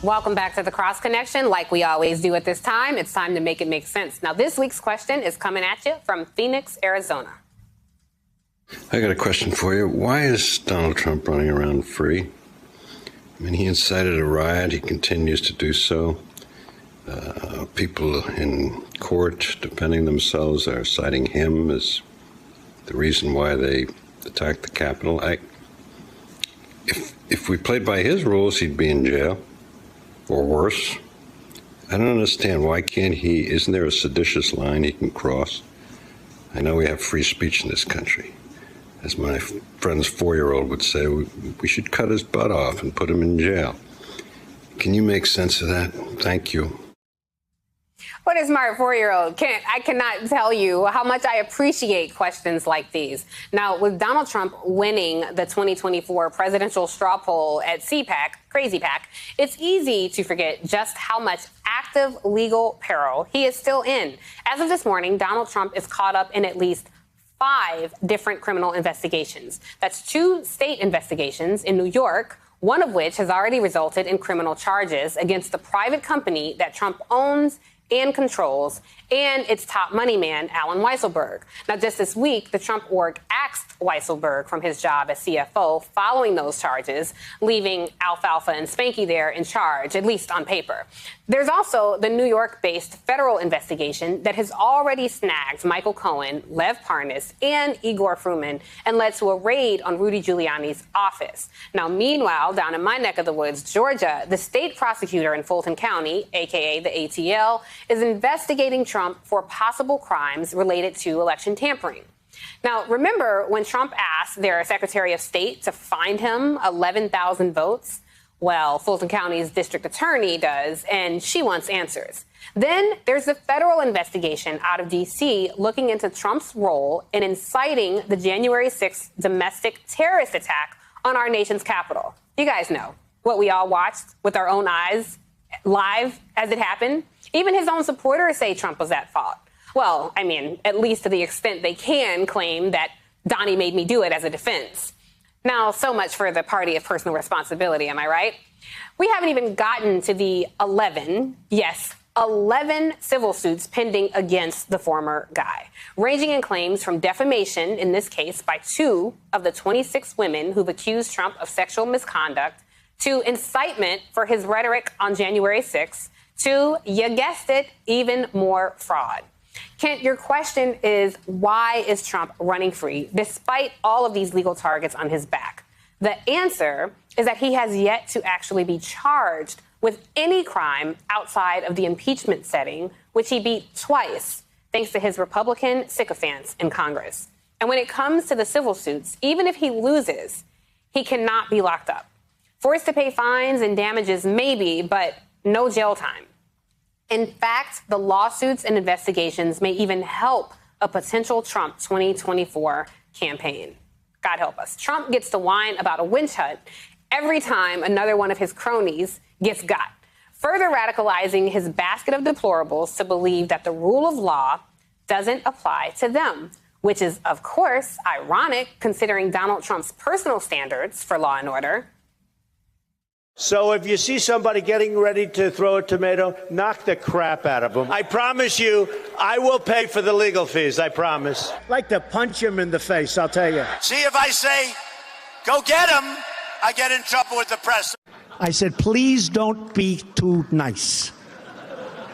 Welcome back to the Cross Connection. Like we always do at this time, it's time to make it make sense. Now, this week's question is coming at you from Phoenix, Arizona. I got a question for you. Why is Donald Trump running around free? I mean, he incited a riot. He continues to do so. People in court defending themselves are citing him as the reason why they attacked the Capitol. If we played by his rules, he'd be in jail. Or worse. I don't understand. Why can't he? Isn't there a seditious line he can cross? I know we have free speech in this country. As my friend's 4-year-old would say, we should cut his butt off and put him in jail. Can you make sense of that? Thank you. What a smart 4-year-old. I cannot tell you how much I appreciate questions like these. Now, with Donald Trump winning the 2024 presidential straw poll at CPAC, Crazy Pack, it's easy to forget just how much active legal peril he is still in. As of this morning, Donald Trump is caught up in at least 5 different criminal investigations. That's 2 state investigations in New York, one of which has already resulted in criminal charges against the private company that Trump owns and controls, and its top money man, Alan Weisselberg. Now, just this week, the Trump org axed Weisselberg from his job as CFO following those charges, leaving Alfalfa and Spanky there in charge, at least on paper. There's also the New York-based federal investigation that has already snagged Michael Cohen, Lev Parnas, and Igor Fruman and led to a raid on Rudy Giuliani's office. Now, meanwhile, down in my neck of the woods, Georgia, the state prosecutor in Fulton County, a.k.a. the ATL, is investigating Trump for possible crimes related to election tampering. Now, remember when Trump asked their Secretary of State to find him 11,000 votes? Well, Fulton County's district attorney does, and she wants answers. Then there's the federal investigation out of D.C. looking into Trump's role in inciting the January 6th domestic terrorist attack on our nation's capital. You guys know what we all watched with our own eyes live as it happened. Even his own supporters say Trump was at fault. Well, I mean, at least to the extent they can claim that Donnie made me do it as a defense. Now, so much for the party of personal responsibility, am I right? We haven't even gotten to the 11 civil suits pending against the former guy, ranging in claims from defamation, in this case, by 2 of the 26 women who've accused Trump of sexual misconduct, to incitement for his rhetoric on January 6th, to, you guessed it, even more fraud. Kent, your question is, why is Trump running free despite all of these legal targets on his back? The answer is that he has yet to actually be charged with any crime outside of the impeachment setting, which he beat twice, thanks to his Republican sycophants in Congress. And when it comes to the civil suits, even if he loses, he cannot be locked up. Forced to pay fines and damages, maybe, but no jail time. In fact, the lawsuits and investigations may even help a potential Trump 2024 campaign. God help us. Trump gets to whine about a witch hunt every time another one of his cronies gets got, further radicalizing his basket of deplorables to believe that the rule of law doesn't apply to them, which is, of course, ironic considering Donald Trump's personal standards for law and order. So if you see somebody getting ready to throw a tomato, knock the crap out of them. I promise you, I will pay for the legal fees, I promise. I'd like to punch him in the face, I'll tell you. See, if I say, go get him, I get in trouble with the press. I said, please don't be too nice.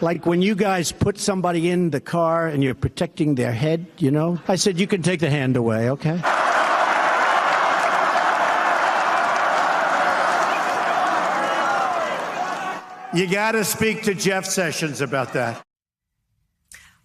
Like when you guys put somebody in the car and you're protecting their head, you know? I said, you can take the hand away, okay? You got to speak to Jeff Sessions about that.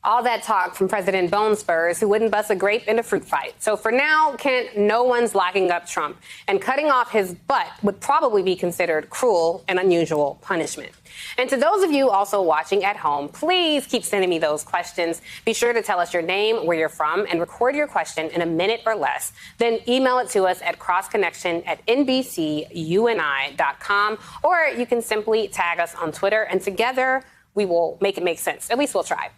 All that talk from President Bone Spurs, who wouldn't bust a grape in a fruit fight. So for now, Kent, no one's locking up Trump. And cutting off his butt would probably be considered cruel and unusual punishment. And to those of you also watching at home, please keep sending me those questions. Be sure to tell us your name, where you're from, and record your question in a minute or less. Then email it to us at crossconnection@nbcuni.com, or you can simply tag us on Twitter, and together we will make it make sense. At least we'll try.